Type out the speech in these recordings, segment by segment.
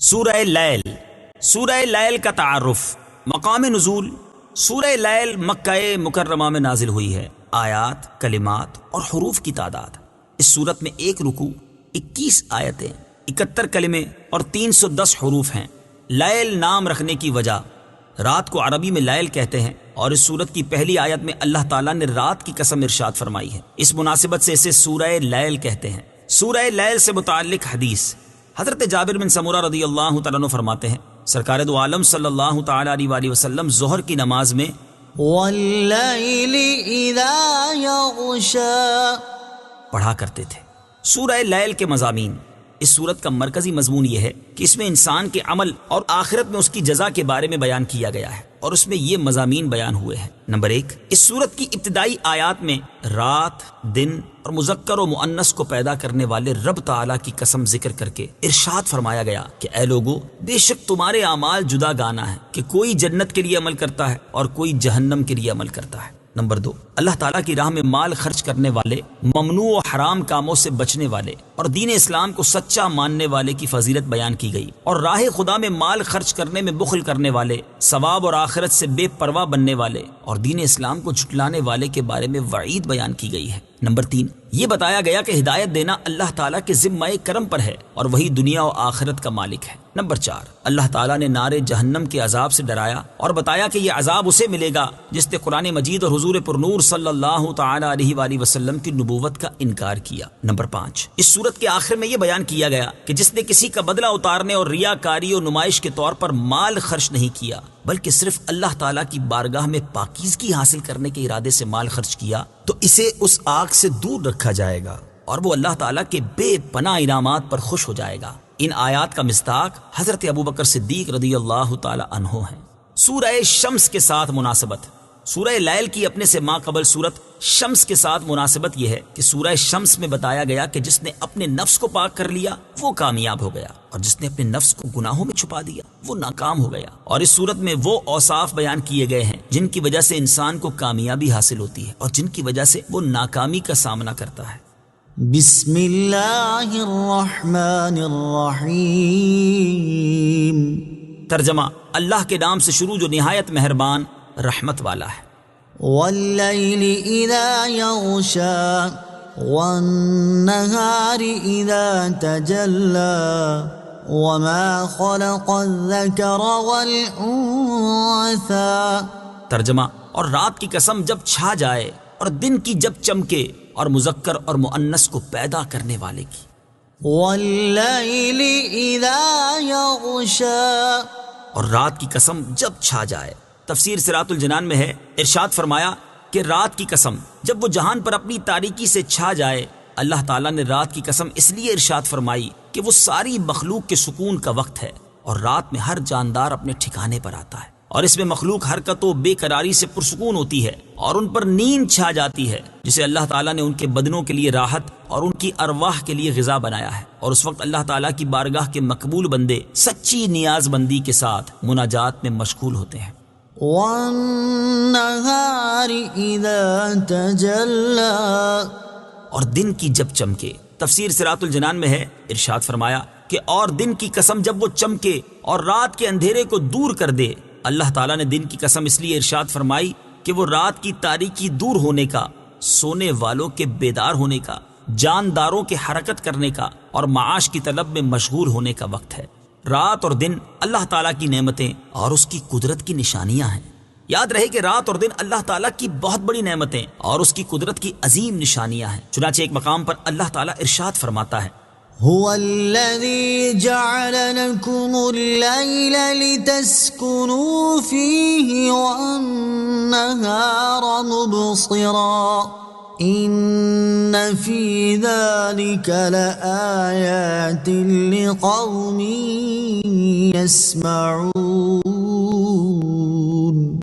سورہ لیل۔ سورہ لیل کا تعارف۔ مقام نزول۔ سورہ لیل مکہ مکرمہ میں نازل ہوئی ہے۔ آیات، کلمات اور حروف کی تعداد: اس صورت میں 1 رکوع، 21 آیتیں، 71 کلمے اور 310 حروف ہیں۔ لیل نام رکھنے کی وجہ: رات کو عربی میں لیل کہتے ہیں، اور اس سورت کی پہلی آیت میں اللہ تعالیٰ نے رات کی قسم ارشاد فرمائی ہے۔ اس مناسبت سے اسے سورہ لیل کہتے ہیں۔ سورہ لیل سے متعلق حدیث: حضرت جابر بن سمورہ رضی اللہ تعالیٰ عنہ فرماتے ہیں، سرکار دو عالم صلی اللہ تعالیٰ علیہ وآلہ وسلم ظہر کی نماز میں واللیل اذا یغشا پڑھا کرتے تھے۔ سورہ لیل کے مضامین: اس سورت کا مرکزی مضمون یہ ہے کہ اس میں انسان کے عمل اور آخرت میں اس کی جزا کے بارے میں بیان کیا گیا ہے، اور اس میں یہ مضامین بیان ہوئے ہیں۔ نمبر 1، اس سورت کی ابتدائی آیات میں رات، دن اور مذکر و مؤنث کو پیدا کرنے والے رب تعالیٰ کی قسم ذکر کر کے ارشاد فرمایا گیا کہ اے لوگو، بے شک تمہارے اعمال جدا گانا ہے، کہ کوئی جنت کے لیے عمل کرتا ہے اور کوئی جہنم کے لیے عمل کرتا ہے۔ نمبر 2، اللہ تعالیٰ کی راہ میں مال خرچ کرنے والے، ممنوع و حرام کاموں سے بچنے والے اور دین اسلام کو سچا ماننے والے کی فضیلت بیان کی گئی، اور راہ خدا میں مال خرچ کرنے میں بخل کرنے والے، ثواب اور آخرت سے بے پرواہ بننے والے اور دین اسلام کو جھٹلانے والے کے بارے میں وعید بیان کی گئی ہے۔ نمبر 3، یہ بتایا گیا کہ ہدایت دینا اللہ تعالیٰ کے ذمہ کرم پر ہے، اور وہی دنیا و آخرت کا مالک ہے۔ نمبر 4، اللہ تعالیٰ نے نار جہنم کے عذاب سے ڈرایا اور بتایا کہ یہ عذاب اسے ملے گا جس نے قرآن مجید اور حضور پر نور صلی اللہ تعالیٰ علیہ وآلہ وسلم کی نبوت کا انکار کیا۔ نمبر 5، اس سورت کے آخر میں یہ بیان کیا گیا کہ جس نے کسی کا بدلہ اتارنے اور ریاکاری اور نمائش کے طور پر مال خرچ نہیں کیا، بلکہ صرف اللہ تعالیٰ کی بارگاہ میں پاکیزگی حاصل کرنے کے ارادے سے مال خرچ کیا، تو اسے اس آگ سے دور رکھا جائے گا اور وہ اللہ تعالیٰ کے بے پناہ انعامات پر خوش ہو جائے گا۔ ان آیات کا مصداق حضرت ابوبکر صدیق رضی اللہ تعالی عنہ ہیں۔ سورہ شمس کے ساتھ مناسبت: سورہ لیل کی اپنے سے ماقبل سورت شمس کے ساتھ مناسبت یہ ہے کہ سورہ شمس میں بتایا گیا کہ جس نے اپنے نفس کو پاک کر لیا وہ کامیاب ہو گیا، اور جس نے اپنے نفس کو گناہوں میں چھپا دیا وہ ناکام ہو گیا۔ اور اس سورت میں وہ اوصاف بیان کیے گئے ہیں جن کی وجہ سے انسان کو کامیابی حاصل ہوتی ہے اور جن کی وجہ سے وہ ناکامی کا سامنا کرتا ہے۔ بسم اللہ الرحمن الرحیم۔ ترجمہ: اللہ کے نام سے شروع جو نہایت مہربان رحمت والا ہے۔ واللیل اذا یغشا والنہار اذا تجلی وما خلق الذکر والانثى۔ ترجمہ: اور رات کی قسم جب چھا جائے اور دن کی جب چمکے، اور مذکر اور مؤنث کو پیدا کرنے والے کی۔ واللیل اذا یغشا، اور رات کی قسم جب چھا جائے۔ تفسیر صراط الجنان میں ہے، ارشاد فرمایا کہ رات کی قسم جب وہ جہان پر اپنی تاریکی سے چھا جائے۔ اللہ تعالیٰ نے رات کی قسم اس لیے ارشاد فرمائی کہ وہ ساری مخلوق کے سکون کا وقت ہے، اور رات میں ہر جاندار اپنے ٹھکانے پر آتا ہے، اور اس میں مخلوق حرکت و بے قراری سے پرسکون ہوتی ہے اور ان پر نیند چھا جاتی ہے، جسے اللہ تعالیٰ نے ان کے بدنوں کے لیے راحت اور ان کی ارواح کے لیے غذا بنایا ہے، اور اس وقت اللہ تعالیٰ کی بارگاہ کے مقبول بندے سچی نیاز بندی کے ساتھ مناجات میں مشغول ہوتے ہیں۔ والنہار اذا تجلی، اور دن کی جب چمکے۔ تفسیر صراط الجنان میں ہے، ارشاد فرمایا کہ اور دن کی قسم جب وہ چمکے اور رات کے اندھیرے کو دور کر دے۔ اللہ تعالیٰ نے دن کی قسم اس لیے ارشاد فرمائی کہ وہ رات کی تاریکی دور ہونے کا، سونے والوں کے بیدار ہونے کا، جانداروں کے حرکت کرنے کا اور معاش کی طلب میں مشغول ہونے کا وقت ہے۔ رات اور دن اللہ تعالیٰ کی نعمتیں اور اس کی قدرت کی نشانیاں ہیں۔ یاد رہے کہ رات اور دن اللہ تعالیٰ کی بہت بڑی نعمتیں اور اس کی قدرت کی عظیم نشانیاں ہیں۔ چنانچہ ایک مقام پر اللہ تعالیٰ ارشاد فرماتا ہے، هو الذي جعل لكم الليل لتسكنوا فيه والنهار مبصرا إن في ذلك لآيات لقوم يسمعون۔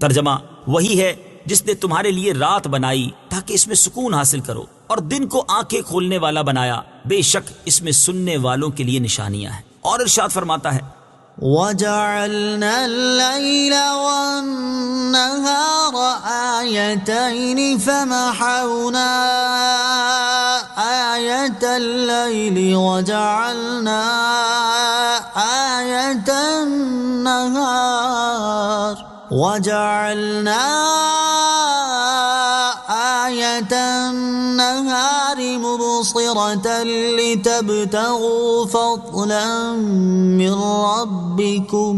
ترجمہ: وہی ہے جس نے تمہارے لیے رات بنائی تاکہ اس میں سکون حاصل کرو، اور دن کو آنکھیں کھولنے والا بنایا، بے شک اس میں سننے والوں کے لیے نشانیاں ہیں۔ اور ارشاد فرماتا ہے، وَجَعَلْنَا اللَّيْلَ وَالنَّهَارَ آيَتَيْنِ فَمَحَوْنَا آيَةَ اللَّيْلِ وَجَعَلْنَا وجعلنا آية النهار مبصرة لتبتغوا فضلا من ربكم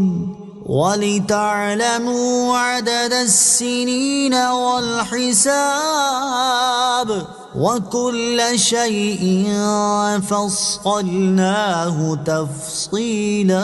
وَلِتَعْلَمُوا عَدَدَ السِّنِينَ وَالْحِسَابَ وَكُلَّ شَيْءٍ فَصَّلْنَاهُ تَفْصِيلًا۔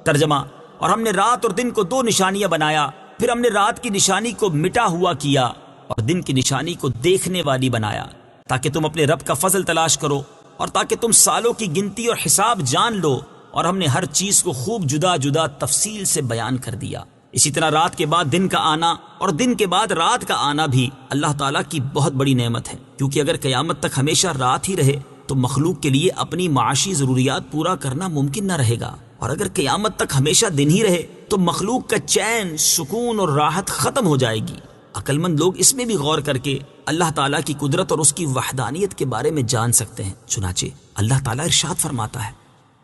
ترجمہ: اور ہم نے رات اور دن کو دو نشانیاں بنایا، پھر ہم نے رات کی نشانی کو مٹا ہوا کیا اور دن کی نشانی کو دیکھنے والی بنایا، تاکہ تم اپنے رب کا فضل تلاش کرو اور تاکہ تم سالوں کی گنتی اور حساب جان لو، اور ہم نے ہر چیز کو خوب جدا جدا تفصیل سے بیان کر دیا۔ اسی طرح رات کے بعد دن کا آنا اور دن کے بعد رات کا آنا بھی اللہ تعالیٰ کی بہت بڑی نعمت ہے، کیونکہ اگر قیامت تک ہمیشہ رات ہی رہے تو مخلوق کے لیے اپنی معاشی ضروریات پورا کرنا ممکن نہ رہے گا، اور اگر قیامت تک ہمیشہ دن ہی رہے تو مخلوق کا چین، سکون اور راحت ختم ہو جائے گی۔ عقل مند لوگ اس میں بھی غور کر کے اللہ تعالیٰ کی قدرت اور اس کی وحدانیت کے بارے میں جان سکتے ہیں۔ چنانچہ اللہ تعالیٰ ارشاد فرماتا ہے: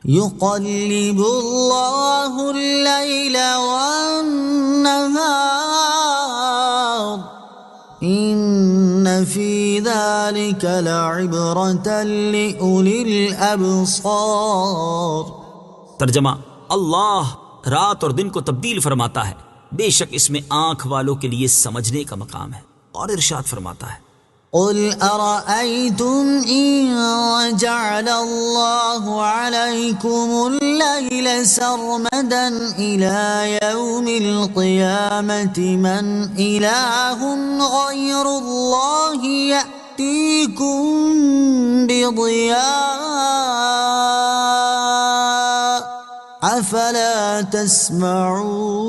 يقلب الله الليل والنهار إن في ذلك لعبرة لأولي الأبصار۔ ترجمہ: اللہ رات اور دن کو تبدیل فرماتا ہے، بے شک اس میں آنکھ والوں کے لیے سمجھنے کا مقام ہے۔ اور ارشاد فرماتا ہے: قل أرأيتم إن جعل الله عليكم الليل سرمدا إلى يوم القيامة من إله غير الله يأتيكم بضياء أفلا تسمعون۔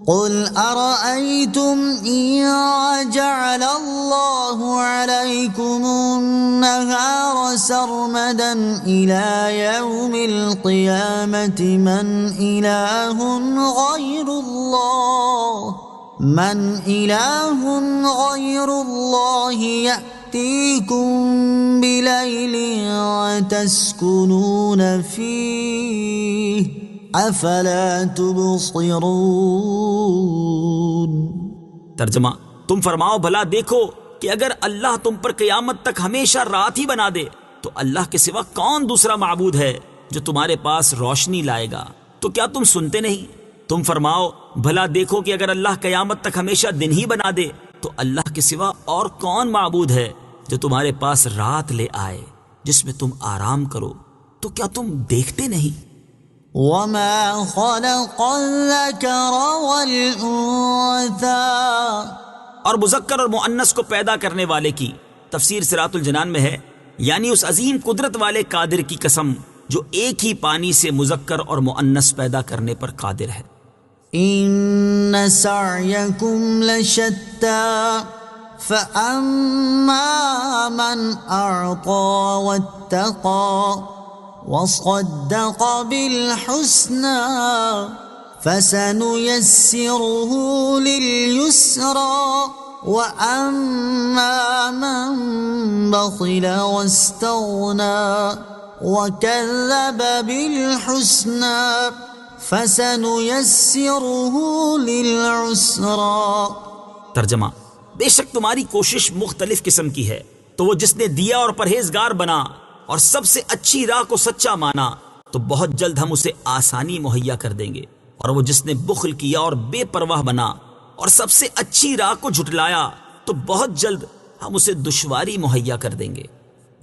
قل أرأيتم إن جعل الله عليكم النهار سرمدا إلى يوم القيامة من إله غير الله يأتيكم بليل تسكنون فيه افلا تبصرون۔ ترجمہ: تم فرماؤ بھلا دیکھو کہ اگر اللہ تم پر قیامت تک ہمیشہ رات ہی بنا دے تو اللہ کے سوا کون دوسرا معبود ہے جو تمہارے پاس روشنی لائے گا؟ تو کیا تم سنتے نہیں؟ تم فرماؤ بھلا دیکھو کہ اگر اللہ قیامت تک ہمیشہ دن ہی بنا دے تو اللہ کے سوا اور کون معبود ہے جو تمہارے پاس رات لے آئے جس میں تم آرام کرو؟ تو کیا تم دیکھتے نہیں؟ وما خلق الذکر والانثى، اور مذکر اور مؤنث کو پیدا کرنے والے کی تفسیر صراط الجنان میں ہے، یعنی اس عظیم قدرت والے قادر کی قسم جو ایک ہی پانی سے مذکر اور مؤنث پیدا کرنے پر قادر ہے۔ ان سعیکم لشتى فاما من اعطى واتقى وصدق بالحسنى فسنيسره لليسرى وأما من بخل واستغنى وكذب بالحسنى فسنيسره للعسرى۔ ترجمہ: بے شک تمہاری کوشش مختلف قسم کی ہے، تو وہ جس نے دیا اور پرہیزگار بنا اور سب سے اچھی راہ کو سچا مانا تو بہت جلد ہم اسے آسانی مہیا کر دیں گے، اور وہ جس نے بخل کیا اور بے پرواہ بنا اور سب سے اچھی راہ کو جھٹلایا تو بہت جلد ہم اسے دشواری مہیا کر دیں گے۔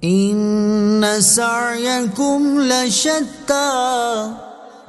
ان سعیکم لشتى،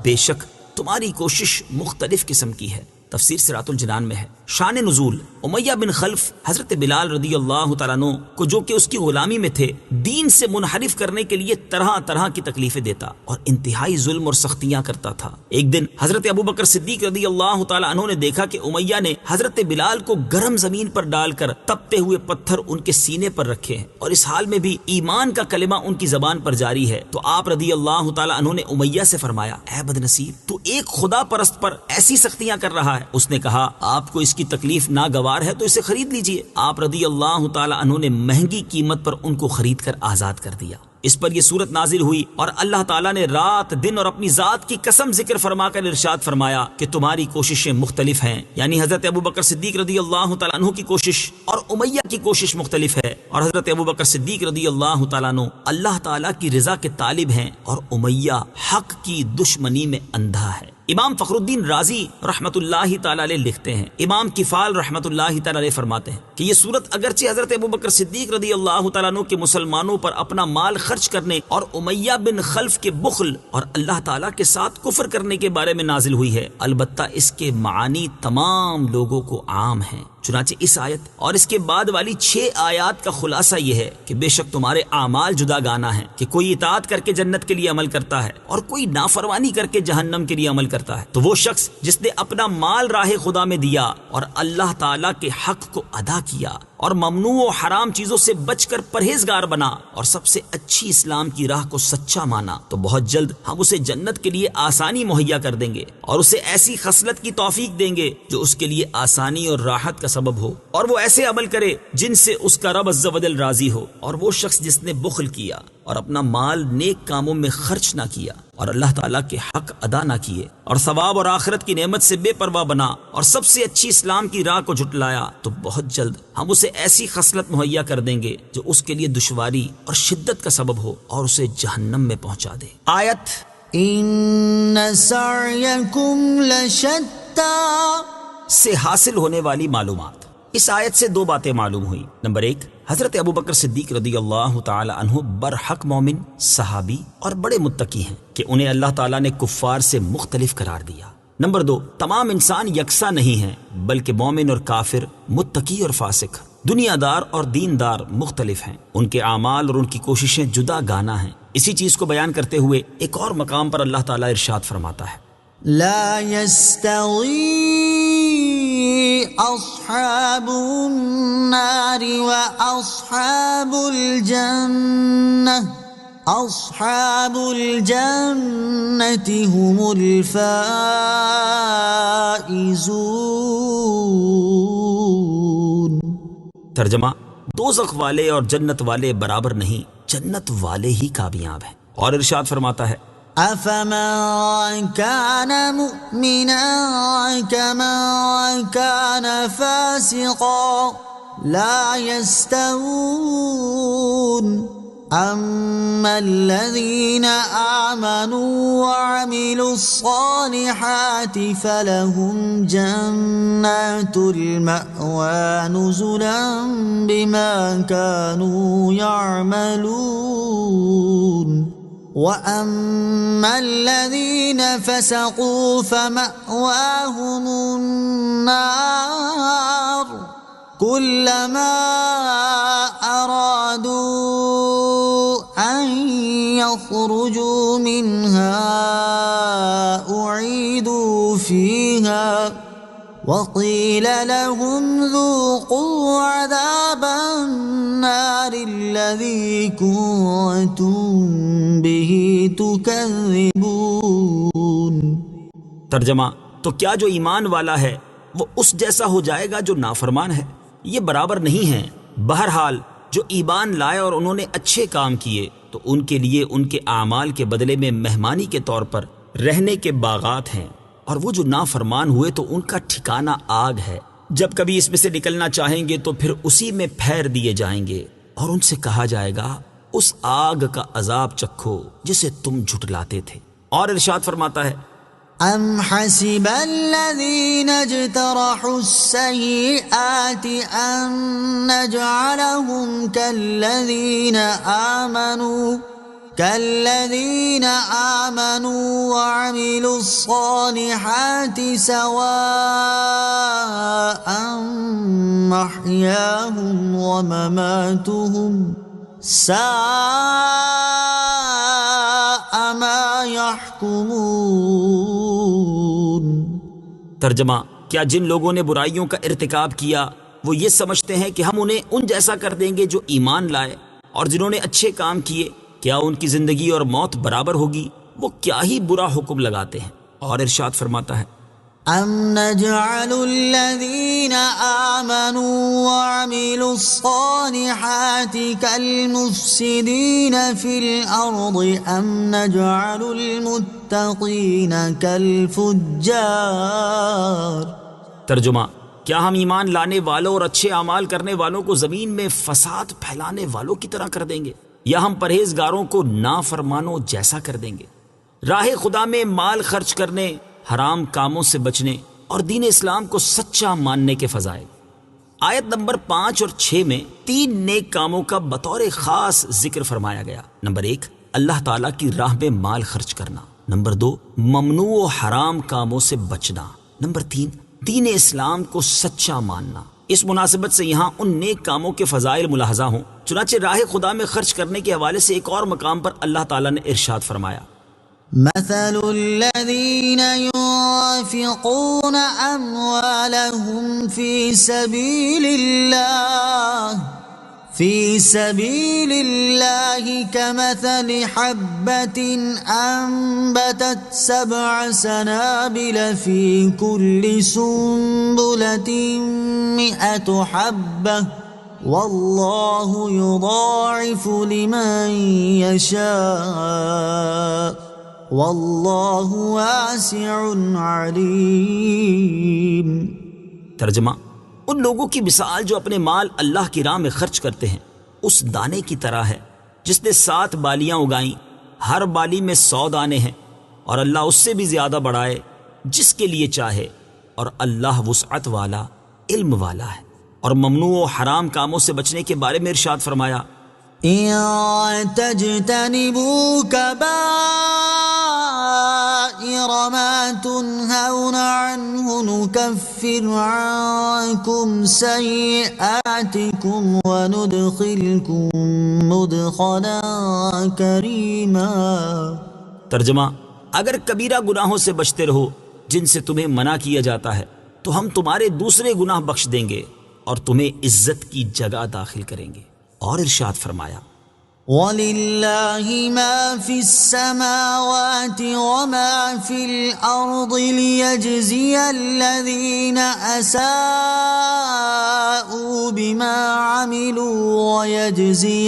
بے شک تمہاری کوشش مختلف قسم کی ہے۔ تفسیر صراط الجنان میں ہے۔ شان نزول: امیہ بن خلف حضرت بلال رضی اللہ تعالیٰ عنہ کو، جو کہ اس کی غلامی میں تھے، دین سے منحرف کرنے کے لیے طرح طرح کی تکلیفیں دیتا اور انتہائی ظلم اور سختیاں کرتا تھا۔ ایک دن حضرت ابوبکر صدیق رضی اللہ تعالیٰ عنہ نے دیکھا کہ امیہ نے حضرت بلال کو گرم زمین پر ڈال کر تپتے ہوئے پتھر ان کے سینے پر رکھے ہیں، اور اس حال میں بھی ایمان کا کلمہ ان کی زبان پر جاری ہے۔ تو آپ رضی اللہ تعالیٰ عنہ نے امیہ سے فرمایا: اے بدنصیب، تو ایک خدا پرست پر ایسی سختیاں کر رہا ہے۔ اس نے کہا: آپ کو اس کی تکلیف ناگوار ہے تو اسے خرید لیجئے۔ آپ رضی اللہ تعالی عنہ نے مہنگی قیمت پر ان کو خرید کر آزاد کر دیا۔ اس پر یہ صورت نازل ہوئی اور اللہ تعالیٰ نے رات دن اور اپنی ذات کی قسم ذکر فرما کر ارشاد فرمایا کہ تمہاری کوششیں مختلف ہیں، یعنی حضرت ابوبکر صدیق رضی اللہ تعالیٰ عنہ کی کوشش اور امیہ کی کوشش مختلف ہے، اور حضرت ابوبکر صدیق رضی اللہ تعالیٰ عنہ اللہ تعالیٰ کی رضا کے طالب ہیں اور امیہ حق کی دشمنی میں اندھا ہے۔ امام فخر الدین رازی رحمت اللہ تعالی علیہ لکھتے ہیں، امام کفال رحمت اللہ تعالی علیہ فرماتے ہیں کہ یہ صورت اگرچہ حضرت ابوبکر صدیق رضی اللہ تعالیٰ عنہ کے مسلمانوں پر اپنا مال خرچ کرنے اور امیہ بن خلف کے بخل اور اللہ تعالیٰ کے ساتھ کفر کرنے کے بارے میں نازل ہوئی ہے، البتہ اس کے معانی تمام لوگوں کو عام ہیں۔ چنانچہ اس آیت اور اس کے بعد والی 6 آیات کا خلاصہ یہ ہے کہ بے شک تمہارے اعمال جدا گانا ہیں، کہ کوئی اطاعت کر کے جنت کے لیے عمل کرتا ہے اور کوئی نافرمانی کر کے جہنم کے لیے عمل کرتا ہے، تو وہ شخص جس نے اپنا مال راہ خدا میں دیا اور اللہ تعالیٰ کے حق کو ادا کیا اور ممنوع و حرام چیزوں سے بچ کر پرہیزگار بنا اور سب سے اچھی اسلام کی راہ کو سچا مانا، تو بہت جلد ہم اسے جنت کے لیے آسانی مہیا کر دیں گے اور اسے ایسی خصلت کی توفیق دیں گے جو اس کے لیے آسانی اور راحت کا سبب ہو، اور وہ ایسے عمل کرے جن سے اس کا رب عز و جل راضی ہو۔ اور وہ شخص جس نے بخل کیا اور اپنا مال نیک کاموں میں خرچ نہ کیا اور اللہ تعالیٰ کے حق ادا نہ کیے اور ثواب اور آخرت کی نعمت سے بے پرواہ بنا اور سب سے اچھی اسلام کی راہ کو جھٹلایا، تو بہت جلد ہم اسے ایسی خصلت مہیا کر دیں گے جو اس کے لیے دشواری اور شدت کا سبب ہو اور اسے جہنم میں پہنچا دے۔ آیت ان سعیکم لشتی سے حاصل ہونے والی معلومات۔ اس آیت سے 2 باتیں معلوم ہوئی۔ نمبر 1، حضرت ابوبکر صدیق رضی اللہ تعالی عنہ برحق مومن، صحابی اور بڑے متقی ہیں کہ انہیں اللہ تعالیٰ نے کفار سے مختلف قرار دیا۔ نمبر 2، تمام انسان یکساں نہیں ہیں، بلکہ مومن اور کافر، متقی اور فاسق، دنیا دار اور دیندار مختلف ہیں، ان کے اعمال اور ان کی کوششیں جدا گانا ہیں۔ اسی چیز کو بیان کرتے ہوئے ایک اور مقام پر اللہ تعالیٰ ارشاد فرماتا ہے، لا يستوي اصحاب النار واصحاب الجنة اصحاب الجنة هم الفائزون۔ ترجمہ، دوزخ والے اور جنت والے برابر نہیں، جنت والے ہی کامیاب ہیں۔ اور ارشاد فرماتا ہے، أفمن كان مؤمنا كمن كان فاسقا لا يستوون أما الذين آمنوا وعملوا الصالحات فلهم جنات المأوى نزلا بما كانوا يعملون وَأَمَّا الَّذِينَ فَسَقُوا فَمَأْوَاهُمُ النَّارُ كُلَّمَا أَرَادُوا أَن يَخْرُجُوا مِنْهَا أُعِيدُوا فِيهَا وَقِيلَ لَهُمْ ذُوقُوا عَذَابَ النَّارِ الَّذِي كُنتُم بِهِ تُكَذِّبُونَ۔ ترجمہ، تو کیا جو ایمان والا ہے وہ اس جیسا ہو جائے گا جو نافرمان ہے؟ یہ برابر نہیں ہیں۔ بہرحال جو ایمان لائے اور انہوں نے اچھے کام کیے تو ان کے لیے ان کے اعمال کے بدلے میں مہمانی کے طور پر رہنے کے باغات ہیں، اور وہ جو نافرمان ہوئے تو ان کا ٹھکانہ آگ ہے، جب کبھی اس میں سے نکلنا چاہیں گے تو پھر اسی میں پھیر دیے جائیں گے، اور ان سے کہا جائے گا اس آگ کا عذاب چکھو جسے تم جھٹلاتے تھے۔ اور ارشاد فرماتا ہے، ام حسب الذين اجترحوا السيئات ان نجعلهم كالذين آمنوا وعملوا الصالحات سواء محياهم ومماتهم ساء ما يحكمون۔ ترجمہ، کیا جن لوگوں نے برائیوں کا ارتکاب کیا وہ یہ سمجھتے ہیں کہ ہم انہیں ان جیسا کر دیں گے جو ایمان لائے، اور جنہوں نے اچھے کام کیے کیا ان کی زندگی اور موت برابر ہوگی؟ وہ کیا ہی برا حکم لگاتے ہیں۔ اور ارشاد فرماتا ہے، أَمْ نَجْعَلُ الَّذِينَ آمَنُوا وَعَمِلُوا الصَّالِحَاتِ كَالْمُفْسِدِينَ فِي الْأَرْضِ أَمْ نَجْعَلُ الْمُتَّقِينَ كَالْفُجَّارِ۔ ترجمہ: کیا ہم ایمان لانے والوں اور اچھے اعمال کرنے والوں کو زمین میں فساد پھیلانے والوں کی طرح کر دیں گے، یا ہم پرہیزگاروں کو نافرمانوں جیسا کر دیں گے؟ راہ خدا میں مال خرچ کرنے، حرام کاموں سے بچنے اور دین اسلام کو سچا ماننے کے فضائل۔ آیت نمبر 5 اور 6 میں 3 نیک کاموں کا بطور خاص ذکر فرمایا گیا۔ نمبر 1، اللہ تعالیٰ کی راہ میں مال خرچ کرنا۔ نمبر 2، ممنوع و حرام کاموں سے بچنا۔ نمبر 3، دین اسلام کو سچا ماننا۔ اس مناسبت سے یہاں ان نیک کاموں کے فضائل ملاحظہ ہوں۔ چنانچہ راہ خدا میں خرچ کرنے کے حوالے سے ایک اور مقام پر اللہ تعالیٰ نے ارشاد فرمایا: مثل الذين ينفقون أموالهم في سبيل الله كمثل حبة أنبتت 7 سنابل في كل سنبلة 100 حبة والله يضاعف لمن يشاء واللہ واسع علیم۔ ترجمہ: ان لوگوں کی مثال جو اپنے مال اللہ کی راہ میں خرچ کرتے ہیں اس دانے کی طرح ہے جس نے 7 بالیاں اگائیں، ہر بالی میں 100 دانے ہیں، اور اللہ اس سے بھی زیادہ بڑھائے جس کے لیے چاہے، اور اللہ وسعت والا، علم والا ہے۔ اور ممنوع و حرام کاموں سے بچنے کے بارے میں ارشاد فرمایا: إِن تَجْتَنِبُوا كَبَائِرَ مَا تُنْهَوْنَ عَنْهُ نُكَفِّرْ عَنكُمْ سَيِّئَاتِكُمْ وَنُدْخِلْكُمْ مُدْخَلًا كَرِيمًا۔ ترجمہ: اگر کبیرہ گناہوں سے بچتے رہو جن سے تمہیں منع کیا جاتا ہے تو ہم تمہارے دوسرے گناہ بخش دیں گے اور تمہیں عزت کی جگہ داخل کریں گے۔ اور ارشاد فرمایا: وَلِلَّهِ مَا فِي السَّمَاوَاتِ وَمَا فِي الْأَرْضِ لِيَجْزِيَ الَّذِينَ أَسَاءُوا بِمَا عَمِلُوا وَيَجْزِيَ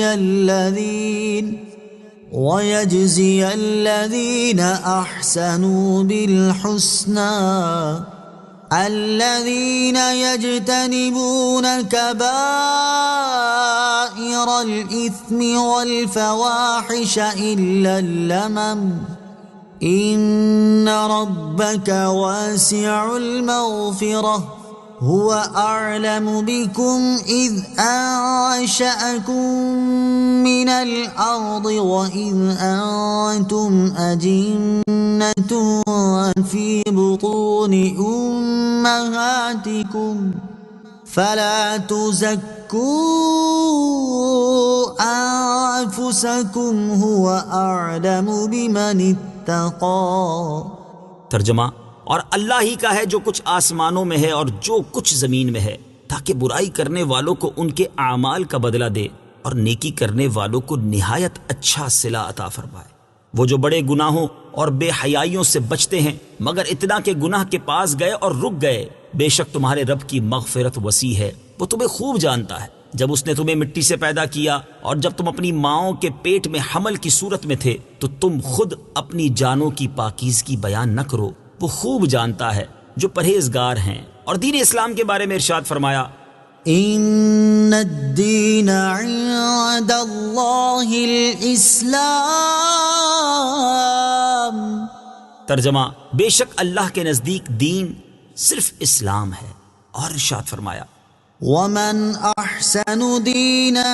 الَّذِينَ أَحْسَنُوا بِالْحُسْنَى الذين يجتنبون كبائر الإثم والفواحش إلا اللمم إن ربك واسع المغفرة هو أعلم بكم إذ أنشأكم من الأرض وإذ أنتم أجنة في بطون أمهاتكم فلا تزكوا أنفسكم هو أعلم بمن اتقى۔ ترجمہ: اور اللہ ہی کا ہے جو کچھ آسمانوں میں ہے اور جو کچھ زمین میں ہے، تاکہ برائی کرنے والوں کو ان کے اعمال کا بدلہ دے اور نیکی کرنے والوں کو نہایت اچھا صلہ عطا فرمائے۔ وہ جو بڑے گناہوں اور بے حیائیوں سے بچتے ہیں مگر اتنا کہ گناہ کے پاس گئے اور رک گئے، بے شک تمہارے رب کی مغفرت وسیع ہے، وہ تمہیں خوب جانتا ہے۔ جب اس نے تمہیں مٹی سے پیدا کیا اور جب تم اپنی ماؤں کے پیٹ میں حمل کی صورت میں تھے تو تم خود اپنی جانوں کی پاکیزگی بیان نہ کرو، وہ خوب جانتا ہے جو پرہیزگار ہیں۔ اور دین اسلام کے بارے میں ارشاد فرمایا: ان الدین عند اللہ الاسلام۔ ترجمہ: بے شک اللہ کے نزدیک دین صرف اسلام ہے۔ اور ارشاد فرمایا: ومن احسن دینا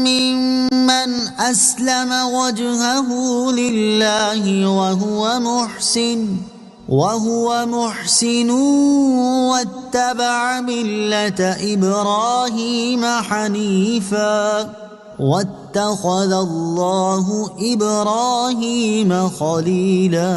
ممن اسلم وجهه للہ وهو محسن واتبع ملة ابراہیم حنیفا واتخذ اللہ ابراہیم خلیلا۔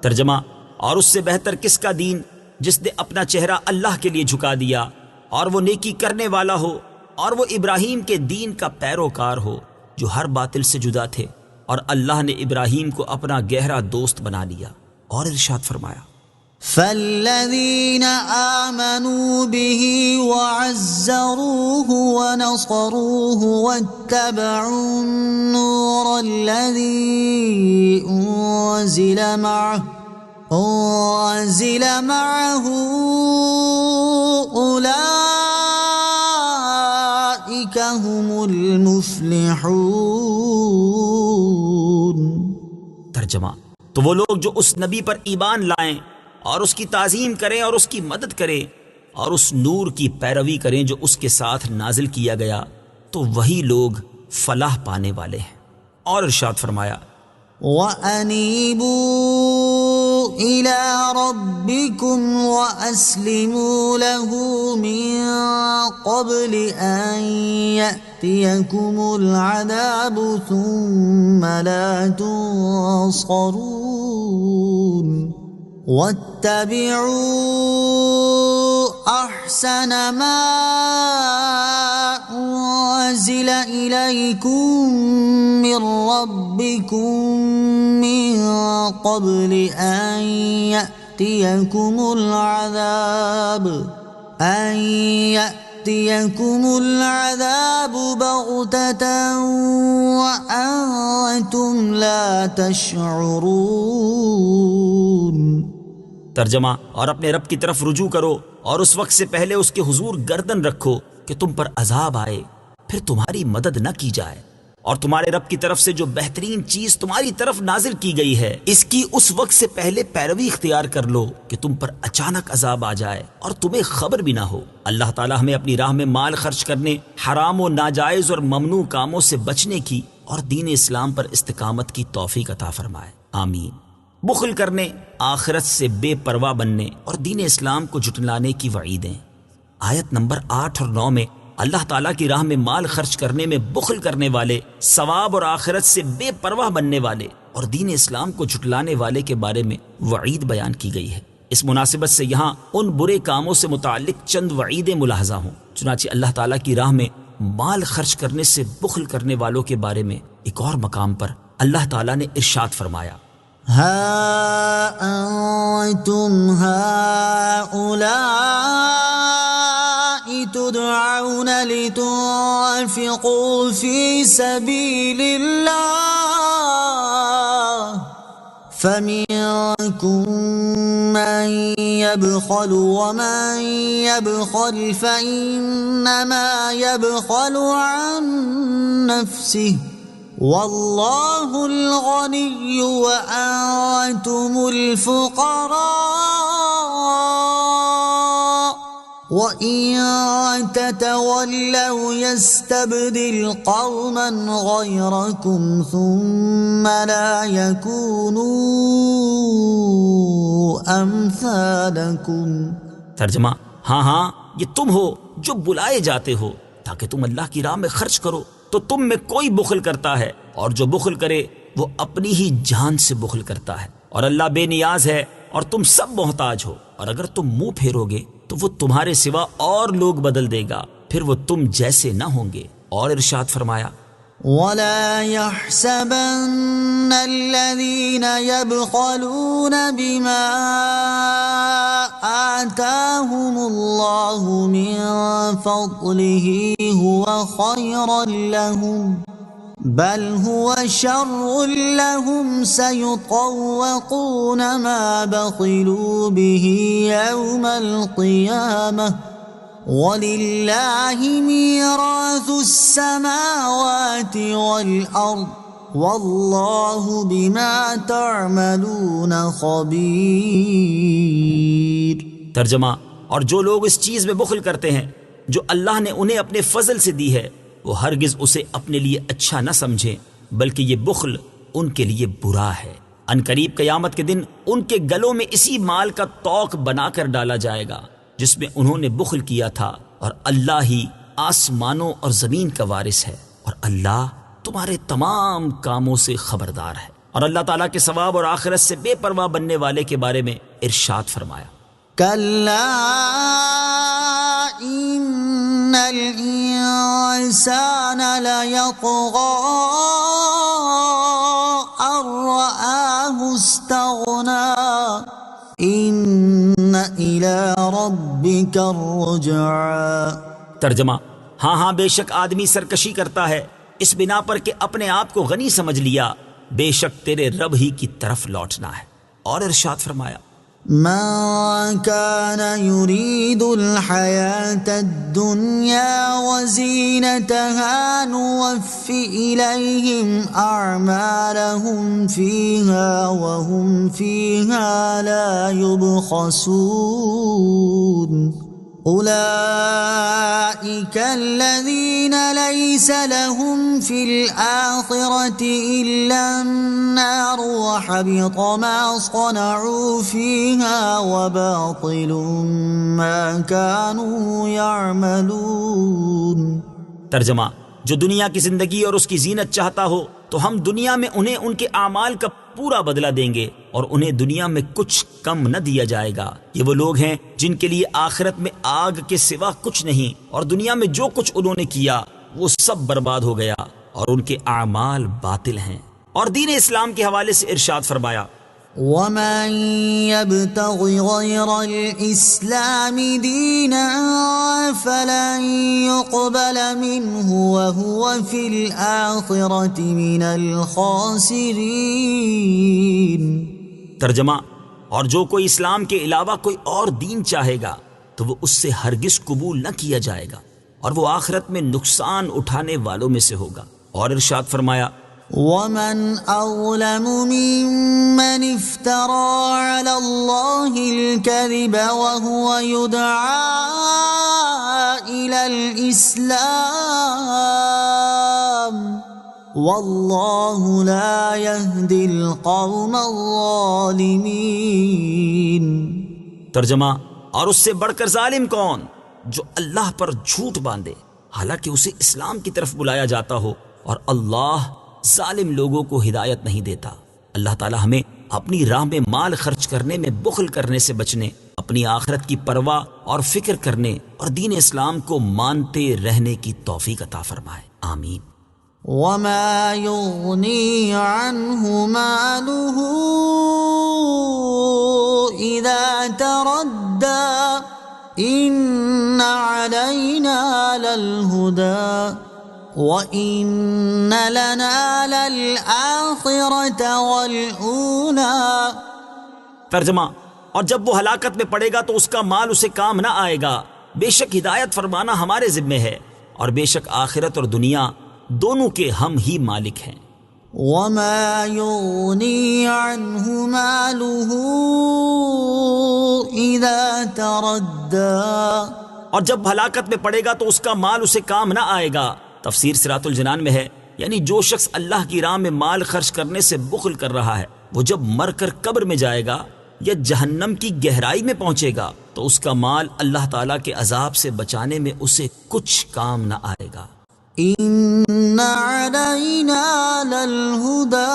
ترجمہ: اور اس سے بہتر کس کا دین جس نے اپنا چہرہ اللہ کے لیے جھکا دیا اور وہ نیکی کرنے والا ہو اور وہ ابراہیم کے دین کا پیروکار ہو جو ہر باطل سے جدا تھے، اور اللہ نے ابراہیم کو اپنا گہرا دوست بنا لیا۔ اور ارشاد فرمایا: فالذين آمنوا به وعزروه ونصروه واتبعوا النور الذي أنزل معه أولئك هم المفلحون. ترجمہ: تو وہ لوگ جو اس نبی پر ایمان لائیں اور اس کی تعظیم کریں اور اس کی مدد کریں اور اس نور کی پیروی کریں جو اس کے ساتھ نازل کیا گیا، تو وہی لوگ فلاح پانے والے ہیں. اور ارشاد فرمایا: وَأَنِيبُوا إِلَىٰ رَبِّكُمْ وَأَسْلِمُوا لَهُ مِن قَبْلِ أَن يَأْتِيَكُمُ الْعَذَابُ ثُمَّ لَا تُنصَرُونَ. وَاتَّبِعُوا أَحْسَنَ مَا أُنزِلَ إِلَيْكُم مِّن رَّبِّكُم مِّن قَبْلِ أَن يَأْتِيَكُمُ الْعَذَابُ بَغْتَةً وَأَنتُمْ لَا تَشْعُرُونَ. ترجمہ: اور اپنے رب کی طرف رجوع کرو اور اس وقت سے پہلے اس کے حضور گردن رکھو کہ تم پر عذاب آئے پھر تمہاری مدد نہ کی جائے، اور تمہارے رب کی طرف سے جو بہترین چیز تمہاری طرف نازل کی گئی ہے اس کی اس وقت سے پہلے پیروی اختیار کر لو کہ تم پر اچانک عذاب آ جائے اور تمہیں خبر بھی نہ ہو. اللہ تعالی ہمیں اپنی راہ میں مال خرچ کرنے، حرام و ناجائز اور ممنوع کاموں سے بچنے کی اور دین اسلام پر استقامت کی توفیق عطا فرمائے. آمین. بخل کرنے، آخرت سے بے پرواہ بننے اور دین اسلام کو جھٹلانے کی وعیدیں. آیت نمبر 8 اور 9 میں اللہ تعالیٰ کی راہ میں مال خرچ کرنے میں بخل کرنے والے، ثواب اور آخرت سے بے پرواہ بننے والے اور دین اسلام کو جھٹلانے والے کے بارے میں وعید بیان کی گئی ہے. اس مناسبت سے یہاں ان برے کاموں سے متعلق چند وعیدیں ملاحظہ ہوں. چنانچہ اللہ تعالیٰ کی راہ میں مال خرچ کرنے سے بخل کرنے والوں کے بارے میں ایک اور مقام پر اللہ تعالیٰ نے ارشاد فرمایا: ہا انتم هؤلاء تدعون لتنفقوا في سبيل الله فمنكم من يبخل ومن يبخل فإنما يبخل عن نفسه واللہ الغنی وأنتم الفقراء وإن تتولوا يستبدل قوما غيركم ثم لا يكونوا أمثالكم. ترجمہ: ہاں یہ تم ہو جو بلائے جاتے ہو تاکہ تم اللہ کی راہ میں خرچ کرو، تو تم میں کوئی بخل کرتا ہے اور جو بخل کرے وہ اپنی ہی جان سے بخل کرتا ہے، اور اللہ بے نیاز ہے اور تم سب محتاج ہو، اور اگر تم منہ پھیرو گے تو وہ تمہارے سوا اور لوگ بدل دے گا، پھر وہ تم جیسے نہ ہوں گے. اور ارشاد فرمایا: وَلَا يَحْسَبَنَّ الَّذِينَ يَبْخَلُونَ بِمَا آتَاهُمُ اللَّهُ مِنْ فَضْلِهِ هُوَ خَيْرًا لَهُمْ بَلْ هُوَ شَرٌّ لَهُمْ سَيُطَوَّقُونَ مَا بَخِلُوا بِهِ يَوْمَ الْقِيَامَةِ وَلِلَّهِ مِيرَاثُ السَّمَاوَاتِ وَالْأَرْضِ وَاللَّهُ بِمَا تَعْمَلُونَ خَبِيرٌ. ترجمہ: اور جو لوگ اس چیز میں بخل کرتے ہیں جو اللہ نے انہیں اپنے فضل سے دی ہے، وہ ہرگز اسے اپنے لیے اچھا نہ سمجھیں، بلکہ یہ بخل ان کے لیے برا ہے. ان قریب قیامت کے دن ان کے گلوں میں اسی مال کا توق بنا کر ڈالا جائے گا جس میں انہوں نے بخل کیا تھا، اور اللہ ہی آسمانوں اور زمین کا وارث ہے، اور اللہ تمہارے تمام کاموں سے خبردار ہے. اور اللہ تعالیٰ کے ثواب اور آخرت سے بے پرواہ بننے والے کے بارے میں ارشاد فرمایا: کلا ان الانسان لیطغى ان رآه استغنى ان إلى ربك الرجعى. ترجمہ: ہاں ہاں، بے شک آدمی سرکشی کرتا ہے اس بنا پر کہ اپنے آپ کو غنی سمجھ لیا، بے شک تیرے رب ہی کی طرف لوٹنا ہے. اور ارشاد فرمایا: من كان يريد الحياة الدنيا وزينتها نوف إليهم أعمالهم فيها وهم فيها لا يبخسون. أولئك الذين ليس لهم في الآخرة إلا النار وحبط ما صنعوا فيها وباطل ما كانوا يعملون. ترجمہ: جو دنیا کی زندگی اور اس کی زینت چاہتا ہو تو ہم دنیا میں انہیں ان کے اعمال کا پورا بدلہ دیں گے اور انہیں دنیا میں کچھ کم نہ دیا جائے گا. یہ وہ لوگ ہیں جن کے لیے آخرت میں آگ کے سوا کچھ نہیں، اور دنیا میں جو کچھ انہوں نے کیا وہ سب برباد ہو گیا اور ان کے اعمال باطل ہیں. اور دین اسلام کے حوالے سے ارشاد فرمایا: ومن يبتغ غير الإسلام دينا فلن يقبل منه وهو في الآخرة من الخاسرين. ترجمہ: اور جو کوئی اسلام کے علاوہ کوئی اور دین چاہے گا تو وہ اس سے ہرگز قبول نہ کیا جائے گا اور وہ آخرت میں نقصان اٹھانے والوں میں سے ہوگا. اور ارشاد فرمایا: ومن أظلم ممن افترى على الله الكذب وهو يدعى إلى الإسلام والله لا يهدي القوم الظالمين. ترجمہ: اور اس سے بڑھ کر ظالم کون جو اللہ پر جھوٹ باندھے حالانکہ اسے اسلام کی طرف بلایا جاتا ہو، اور اللہ ظالم لوگوں کو ہدایت نہیں دیتا. اللہ تعالی ہمیں اپنی راہ میں مال خرچ کرنے میں بخل کرنے سے بچنے، اپنی آخرت کی پرواہ اور فکر کرنے اور دین اسلام کو مانتے رہنے کی توفیق عطا فرمائے. آمین. وما يغني عنه ماله إذا تردى إن علينا للهدى وَإِنَّ لَنَا لَلْآخِرَةَ وَالْأُولَى. ترجمہ: اور جب وہ ہلاکت میں پڑے گا تو اس کا مال اسے کام نہ آئے گا. بے شک ہدایت فرمانا ہمارے ذمے ہے، اور بے شک آخرت اور دنیا دونوں کے ہم ہی مالک ہیں. وَمَا يُغْنِي عَنْهُ مَالُهُ إِذَا تَرَدَّى. اور جب ہلاکت میں پڑے گا تو اس کا مال اسے کام نہ آئے گا. تفسیر صراط الجنان میں ہے، یعنی جو شخص اللہ کی راہ میں مال خرچ کرنے سے بخل کر رہا ہے، وہ جب مر کر قبر میں جائے گا یا جہنم کی گہرائی میں پہنچے گا تو اس کا مال اللہ تعالیٰ کے عذاب سے بچانے میں اسے کچھ کام نہ آئے گا. إِنَّ عَلَيْنَا لَلْهُدَى.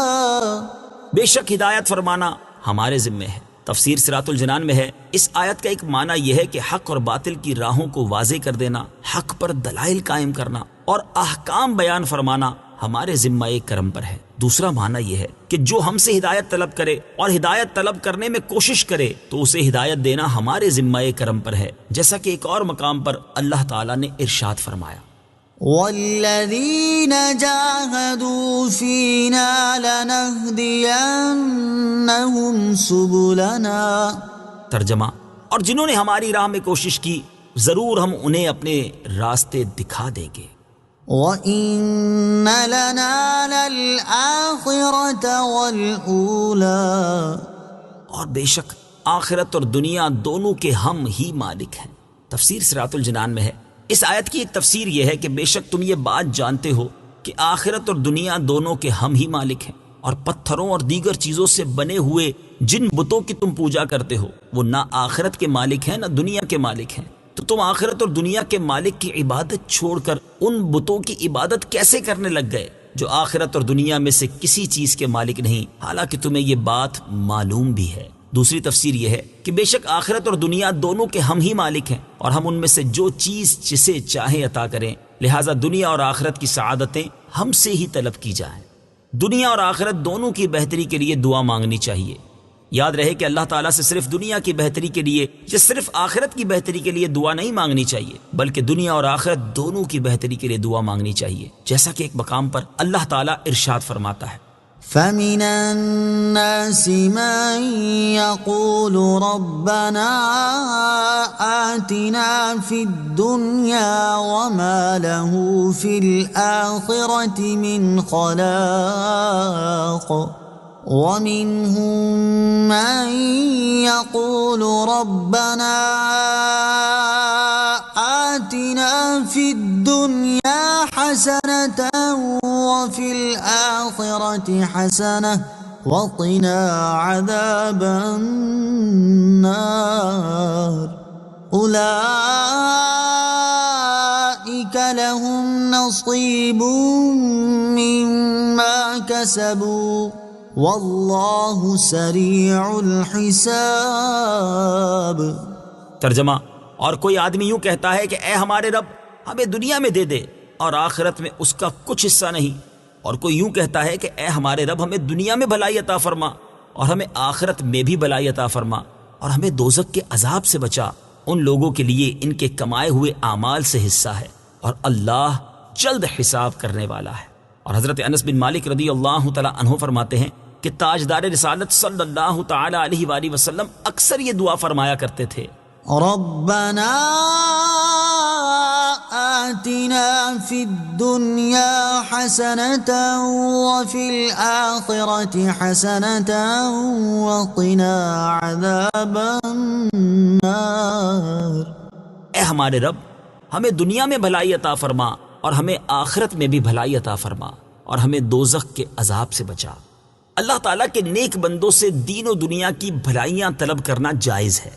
بے شک ہدایت فرمانا ہمارے ذمے ہے. تفسیر صراط الجنان میں ہے، اس آیت کا ایک معنی یہ ہے کہ حق اور باطل کی راہوں کو واضح کر دینا، حق پر دلائل قائم کرنا اور احکام بیان فرمانا ہمارے ذمہ کرم پر ہے. دوسرا معنی یہ ہے کہ جو ہم سے ہدایت طلب کرے اور ہدایت طلب کرنے میں کوشش کرے تو اسے ہدایت دینا ہمارے ذمہ کرم پر ہے، جیسا کہ ایک اور مقام پر اللہ تعالیٰ نے ارشاد فرمایا: وَالَّذِينَ جَاهَدُوا فِينَا لَنَهْدِيَنَّهُمْ سُبُلَنَا. ترجمہ: اور جنہوں نے ہماری راہ میں کوشش کی ضرور ہم انہیں اپنے راستے دکھا دیں گے. وَإِنَّ لَنَا لَلْآخِرَةَ وَالْأُولَى. اور بے شک آخرت اور دنیا دونوں کے ہم ہی مالک ہیں. تفسیر صراط الجنان میں ہے، اس آیت کی ایک تفسیر یہ ہے کہ بے شک تم یہ بات جانتے ہو کہ آخرت اور دنیا دونوں کے ہم ہی مالک ہیں، اور پتھروں اور دیگر چیزوں سے بنے ہوئے جن بتوں کی تم پوجا کرتے ہو وہ نہ آخرت کے مالک ہیں نہ دنیا کے مالک ہیں. تو تم آخرت اور دنیا کے مالک کی عبادت چھوڑ کر ان بتوں کی عبادت کیسے کرنے لگ گئے جو آخرت اور دنیا میں سے کسی چیز کے مالک نہیں، حالانکہ تمہیں یہ بات معلوم بھی ہے. دوسری تفسیر یہ ہے کہ بے شک آخرت اور دنیا دونوں کے ہم ہی مالک ہیں، اور ہم ان میں سے جو چیز جسے چاہیں عطا کریں، لہٰذا دنیا اور آخرت کی سعادتیں ہم سے ہی طلب کی جائیں. دنیا اور آخرت دونوں کی بہتری کے لیے دعا مانگنی چاہیے. یاد رہے کہ اللہ تعالیٰ سے صرف دنیا کی بہتری کے لیے یا صرف آخرت کی بہتری کے لیے دعا نہیں مانگنی چاہیے، بلکہ دنیا اور آخرت دونوں کی بہتری کے لیے دعا مانگنی چاہیے، جیسا کہ ایک مقام پر اللہ تعالیٰ ارشاد فرماتا ہے فَمِنَ النَّاسِ مَن يَقُولُ رَبَّنَا آتِنَا فِي الدُّنْيَا وَمَا لَهُ فِي الْآخِرَةِ مِنْ خَلَاقٍ وَمِنْهُمْ مَن يَقُولُ رَبَّنَا آتِنَا فِي الدُّنْيَا حَسَنَةً وَفِي الْآخِرَةِ حَسَنَةً وَقِنَا عَذَابَ النَّارِ أُولَئِكَ لَهُمْ نَصِيبٌ مِّمَّا كَسَبُوا وَاللَّهُ سَرِيعُ الْحِسَابِ۔ ترجمہ، اور کوئی آدمی یوں کہتا ہے کہ اے ہمارے رب ہمیں دنیا میں دے دے اور آخرت میں اس کا کچھ حصہ نہیں، اور کوئی یوں کہتا ہے کہ اے ہمارے رب ہمیں دنیا میں بھلائی عطا فرما اور ہمیں آخرت میں بھی بھلائی عطا فرما اور ہمیں دوزخ کے عذاب سے بچا، ان لوگوں کے لیے ان کے کمائے ہوئے اعمال سے حصہ ہے اور اللہ جلد حساب کرنے والا ہے۔ اور حضرت انس بن مالک رضی اللہ تعالی عنہ فرماتے ہیں کہ تاجدار رسالت صلی اللہ تعالی علیہ وآلہ وسلم اکثر یہ دعا فرمایا کرتے تھے ربنا آتنا فی الدنیا حسنة وفی الآخرة حسنة وقنا عذاب النار۔ اے ہمارے رب ہمیں دنیا میں بھلائی عطا فرما اور ہمیں آخرت میں بھی بھلائی عطا فرما اور ہمیں دوزخ کے عذاب سے بچا۔ اللہ تعالیٰ کے نیک بندوں سے دین و دنیا کی بھلائیاں طلب کرنا جائز ہے۔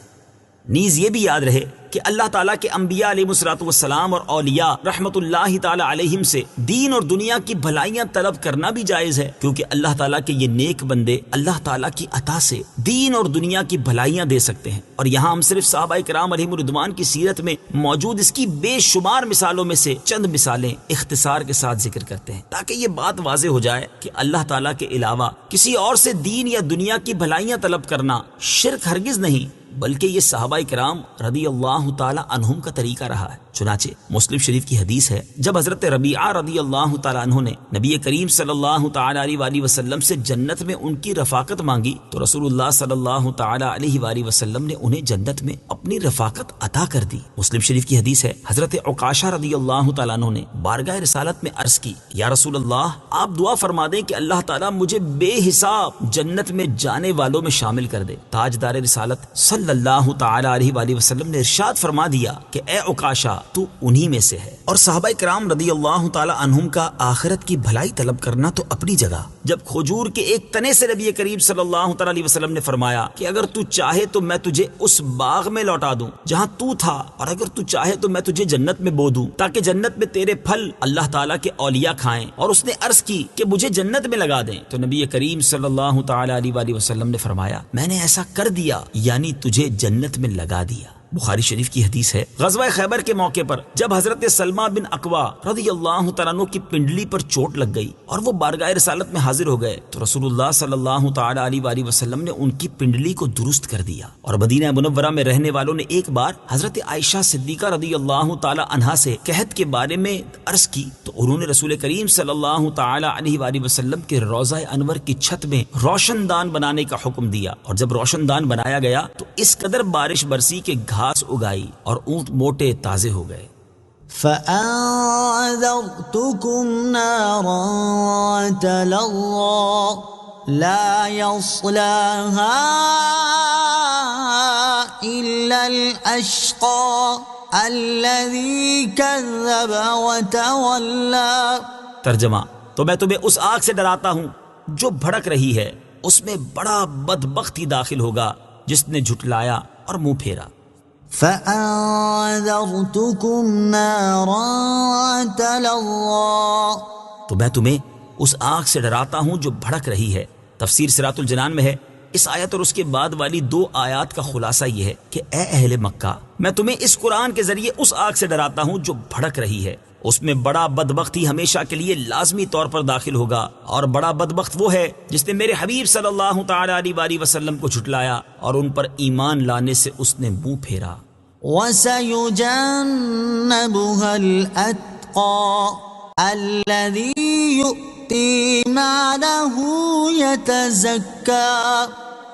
نیز یہ بھی یاد رہے کہ اللہ تعالیٰ کے انبیاء علیہ الصلوۃ والسلام اور اولیاء رحمت اللہ تعالیٰ علیہم سے دین اور دنیا کی بھلائیاں طلب کرنا بھی جائز ہے، کیونکہ اللہ تعالیٰ کے یہ نیک بندے اللہ تعالیٰ کی عطا سے دین اور دنیا کی بھلائیاں دے سکتے ہیں۔ اور یہاں ہم صرف صحابہ کرام علیہم رضوان کی سیرت میں موجود اس کی بے شمار مثالوں میں سے چند مثالیں اختصار کے ساتھ ذکر کرتے ہیں، تاکہ یہ بات واضح ہو جائے کہ اللہ تعالیٰ کے علاوہ کسی اور سے دین یا دنیا کی بھلائیاں طلب کرنا شرک ہرگز نہیں، بلکہ یہ صحابہ کرام رضی اللہ تعالی عنہم کا طریقہ رہا ہے۔ چنانچہ مسلم شریف کی حدیث ہے، جب حضرت ربیعہ رضی اللہ تعالی عنہ نے نبی کریم صلی اللہ تعالی علیہ وآلہ وسلم سے جنت میں ان کی رفاقت مانگی تو رسول اللہ صلی اللہ تعالی علیہ وآلہ وسلم نے انہیں جنت میں اپنی رفاقت عطا کر دی۔ مسلم شریف کی حدیث ہے، حضرت عکاشہ رضی اللہ تعالی عنہ نے بارگاہ رسالت میں عرض کی، یا رسول اللہ آپ دعا فرما دیں کہ اللہ تعالیٰ مجھے بے حساب جنت میں جانے والوں میں شامل کر دے۔ تاجدار رسالت صلی اللہ تعالی علیہ وآلہ وسلم نے ارشاد فرما دیا کہ اے عکاشہ تو انہی میں سے ہے۔ اور صحابہ کرام رضی اللہ تعالی عنہم کا آخرت کی بھلائی طلب کرنا تو اپنی جگہ۔ جب کھجور کے ایک تنے سے نبی کریم صلی اللہ تعالی علیہ وسلم نے فرمایا کہ اگر تو چاہے تو میں تجھے اس باغ میں لوٹا دوں جہاں تو تھا، اور اگر تو چاہے تو میں تجھے جنت میں بو دوں تاکہ جنت میں تیرے پھل اللہ تعالیٰ کے اولیاء کھائیں، اور اس نے عرض کی کہ مجھے جنت میں لگا دیں، تو نبی کریم صلی اللہ تعالی علیہ وآلہ وسلم نے فرمایا میں نے ایسا کر دیا، یعنی تجھے جنت میں لگا دیا۔ بخاری شریف کی حدیث ہے، غزوہ خیبر کے موقع پر جب حضرت سلمہ بن اکوا رضی اللہ تعالیٰ عنہ کی پنڈلی پر چوٹ لگ گئی اور وہ بارگاہ رسالت میں حاضر ہو گئے تو رسول اللہ صلی اللہ تعالی علیہ وآلہ وسلم نے ان کی پنڈلی کو درست کر دیا۔ اور مدینہ منورہ میں رہنے والوں نے ایک بار حضرت عائشہ صدیقہ رضی اللہ تعالی عنہا سے قحط کے بارے میں عرض کی تو انہوں نے رسول کریم صلی اللہ تعالی علیہ وآلہ وسلم کے روضہ انور کی چھت میں روشن دان بنانے کا حکم دیا، اور جب روشن دان بنایا گیا تو اس قدر بارش برسی کہ گھاس اگائی اور اونٹ موٹے تازے ہو گئے۔ فَأَنذَرْتُكُمْ نَارًا تَلَظَّى لَا يَصْلَاهَا إِلَّا الْأَشْقَى الَّذِي كَذَّبَ وَتَوَلَّى۔ ترجمہ، تو میں تمہیں اس آگ سے ڈراتا ہوں جو بھڑک رہی ہے، اس میں بڑا بدبخت ہی داخل ہوگا جس نے جھٹلایا اور منہ پھیرا۔ فَأَنذَرْتُكُمْ نَارًا تَلَظَّى، تو میں تمہیں اس آگ سے ڈراتا ہوں جو بھڑک رہی ہے۔ تفسیر صراط الجنان میں ہے، اس آیت اور اس کے بعد والی 2 آیات کا خلاصہ یہ ہے کہ اے اہل مکہ، میں تمہیں اس قرآن کے ذریعے اس آگ سے ڈراتا ہوں جو بھڑک رہی ہے، اس میں بڑا بدبخت ہی ہمیشہ کے لیے لازمی طور پر داخل ہوگا، اور بڑا بدبخت وہ ہے جس نے میرے حبیب صلی اللہ تعالی علیہ وآلہ وسلم کو جھٹلایا اور ان پر ایمان لانے سے اس نے منہ پھیرا۔ وَسَيُجَنَّبُهَا الْأَتْقَى الَّذِي يُؤْتِي مَالَهُ يَتَزَكَّى۔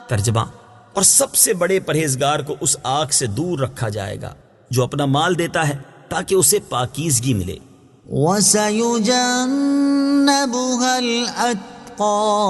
ترجمہ، اور سب سے بڑے پرہیزگار کو اس آگ سے دور رکھا جائے گا جو اپنا مال دیتا ہے تاکہ اسے پاکیزگی ملے۔ وَسَيُجَنَّبُهَا الْأَتْقَى،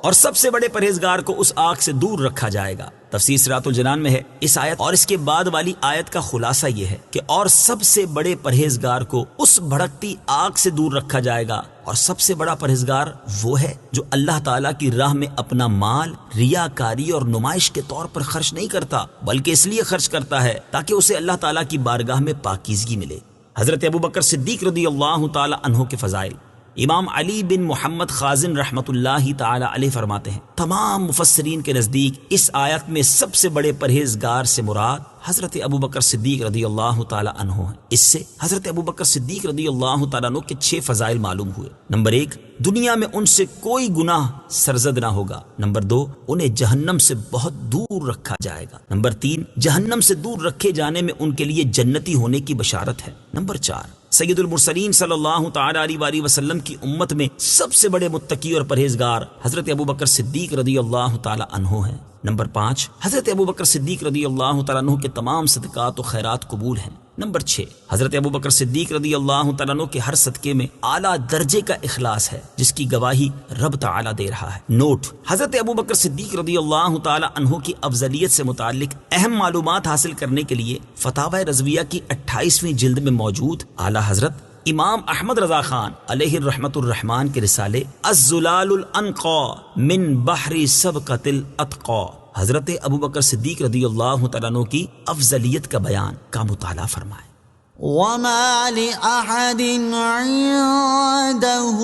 اور سب سے بڑے پرہیزگار کو اس آگ سے دور رکھا جائے گا۔ تفسیر صراط الجنان میں ہے اس آیت اور اس کے بعد والی آیت کا خلاصہ یہ ہے کہ اور سب سے بڑے پرہیزگار کو اس بھڑکتی آگ سے دور رکھا جائے گا، اور سب سے بڑا پرہیزگار وہ ہے جو اللہ تعالیٰ کی راہ میں اپنا مال ریاکاری اور نمائش کے طور پر خرچ نہیں کرتا، بلکہ اس لیے خرچ کرتا ہے تاکہ اسے اللہ تعالیٰ کی بارگاہ میں پاکیزگی ملے۔ حضرت ابوبکر صدیق رضی اللہ تعالی عنہ کے فضائل۔ امام علی بن محمد خازن رحمت اللہ تعالی علیہ فرماتے ہیں، تمام مفسرین کے نزدیک اس آیت میں سب سے بڑے پرہیزگار سے مراد حضرت ابوبکر صدیق رضی اللہ تعالی عنہ ہیں۔ اس سے حضرت ابوبکر صدیق رضی اللہ تعالی عنہ کے 6 فضائل معلوم ہوئے۔ نمبر 1، دنیا میں ان سے کوئی گناہ سرزد نہ ہوگا۔ نمبر 2، انہیں جہنم سے بہت دور رکھا جائے گا۔ نمبر 3، جہنم سے دور رکھے جانے میں ان کے لیے جنتی ہونے کی بشارت ہے۔ نمبر 4، سید المرسلین صلی اللہ تعالی علیہ وآلہ وسلم کی امت میں سب سے بڑے متقی اور پرہیزگار حضرت ابوبکر صدیق رضی اللہ تعالی عنہ ہیں۔ نمبر 5، حضرت ابوبکر صدیق رضی اللہ تعالی عنہ کے تمام صدقات و خیرات قبول ہیں۔ نمبر 6، حضرت ابوبکر صدیق رضی اللہ تعالیٰ عنہ کے ہر صدقے میں اعلیٰ درجے کا اخلاص ہے جس کی گواہی رب تعالیٰ دے رہا ہے۔ نوٹ، حضرت ابوبکر صدیق رضی اللہ تعالیٰ عنہ کی افضلیت سے متعلق اہم معلومات حاصل کرنے کے لیے فتاوی رضویہ کی 28ویں جلد میں موجود اعلیٰ حضرت امام احمد رضا خان علیہ الرحمۃ الرحمان کے رسالے الزلال الانقا من بحر سبقۃ الاتقا حضرت ابوبکر صدیق رضی اللہ تعالیٰ عنہ کی افضلیت کا بیان کا مطالعہ فرمائیں۔ وَمَا لِأَحَدٍ عِندَهُ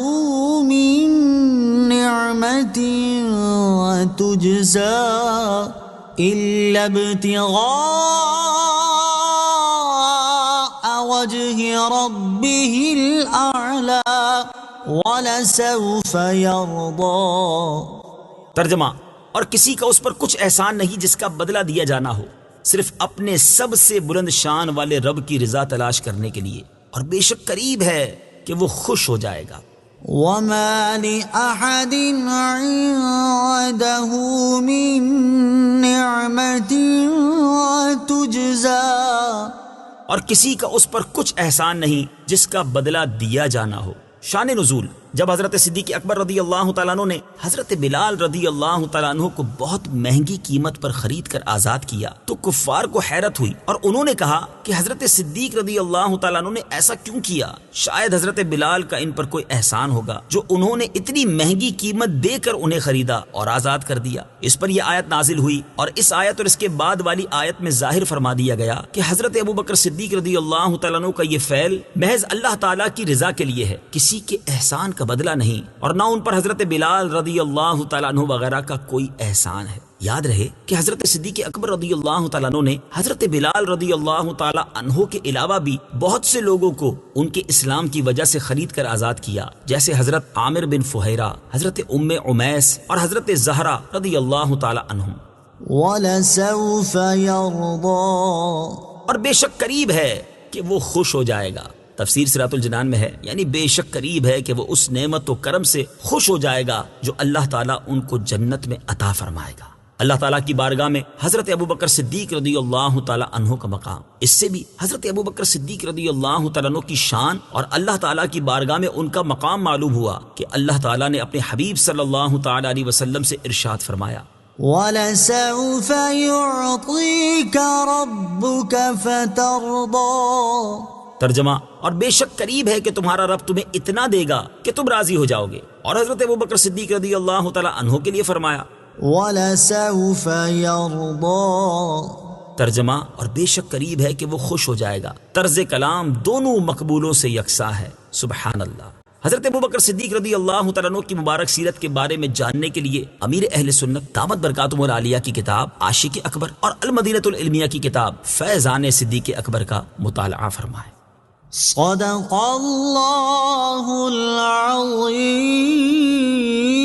مِن نِّعْمَةٍ تُجْزَى إِلَّا ابْتِغَاءَ وَجْهِ رَبِّهِ الْأَعْلَى وَلَسَوْفَ يَرْضَى۔ ترجمہ، اور کسی کا اس پر کچھ احسان نہیں جس کا بدلہ دیا جانا ہو، صرف اپنے سب سے بلند شان والے رب کی رضا تلاش کرنے کے لیے، اور بے شک قریب ہے کہ وہ خوش ہو جائے گا۔ وَمَا لِأَحَدٍ عِندَهُ مِن نِّعْمَةٍ تُجْزَى، اور کسی کا اس پر کچھ احسان نہیں جس کا بدلہ دیا جانا ہو۔ شان نزول، جب حضرت صدیق اکبر رضی اللہ تعالیٰ عنہ نے حضرت بلال رضی اللہ تعالیٰ عنہ کو بہت مہنگی قیمت پر خرید کر آزاد کیا تو کفار کو حیرت ہوئی، اور انہوں نے کہا کہ حضرت صدیق رضی اللہ تعالیٰ عنہ نے ایسا کیوں کیا؟ شاید حضرت بلال کا ان پر کوئی احسان ہوگا جو انہوں نے اتنی مہنگی قیمت دے کر انہیں خریدا اور آزاد کر دیا۔ اس پر یہ آیت نازل ہوئی، اور اس آیت اور اس کے بعد والی آیت میں ظاہر فرما دیا گیا کہ حضرت ابوبکر صدیق رضی اللہ تعالیٰ عنہ کا یہ فعل محض اللہ تعالیٰ کی رضا کے لیے ہے، کسی کے احسان کا بدلہ نہیں، اور نہ ان پر حضرت بلال رضی اللہ تعالیٰ عنہ وغیرہ کا کوئی احسان ہے۔ یاد رہے کہ حضرت صدیق اکبر رضی اللہ تعالیٰ عنہ نے حضرت بلال رضی اللہ تعالیٰ عنہ کے علاوہ بھی بہت سے لوگوں کو ان کے اسلام کی وجہ سے خرید کر آزاد کیا، جیسے حضرت عامر بن فہیرہ، حضرت ام عمیس اور حضرت زہرہ رضی اللہ تعالیٰ عنہم۔ وَلَسَوْفَ يَرْضَى، اور بے شک قریب ہے کہ وہ خوش ہو جائے گا۔ تفسیر صراط الجنان میں ہے، یعنی بے شک قریب ہے کہ وہ اس نعمت و کرم سے خوش ہو جائے گا جو اللہ تعالیٰ ان کو جنت میں عطا فرمائے گا۔ اللہ تعالیٰ کی بارگاہ میں حضرت ابوبکر صدیق رضی اللہ تعالیٰ عنہ کا مقام، اس سے بھی حضرت ابوبکر صدیق رضی اللہ تعالیٰ عنہ کی شان اور اللہ تعالیٰ کی بارگاہ میں ان کا مقام معلوم ہوا کہ اللہ تعالیٰ نے اپنے حبیب صلی اللہ تعالیٰ علیہ وسلم سے ارشاد فرمایا، وَلَسَوْفَ يُعْطِيكَ رَبُّكَ فَتَرْضَى۔ ترجمہ، اور بے شک قریب ہے کہ تمہارا رب تمہیں اتنا دے گا کہ تم راضی ہو جاؤ گے، اور حضرت ابوبکر صدیق رضی اللہ تعالیٰ عنہ کے لیے فرمایا، وَلَسَوْفَ يَرْضَى۔ ترجمہ، اور بے شک قریب ہے کہ وہ خوش ہو جائے گا۔ طرز کلام دونوں مقبولوں سے یکساں ہے، سبحان اللہ۔ حضرت ابوبکر صدیق رضی اللہ تعالیٰ عنہ کی مبارک سیرت کے بارے میں جاننے کے لیے امیر اہل سنت دامت برکاتہم العالیہ کی کتاب عاشق اکبر اور المدینۃ العلمیہ کی کتاب فیضان صدیق اکبر کا مطالعہ فرمائیں۔ صدق اللہ العظیم.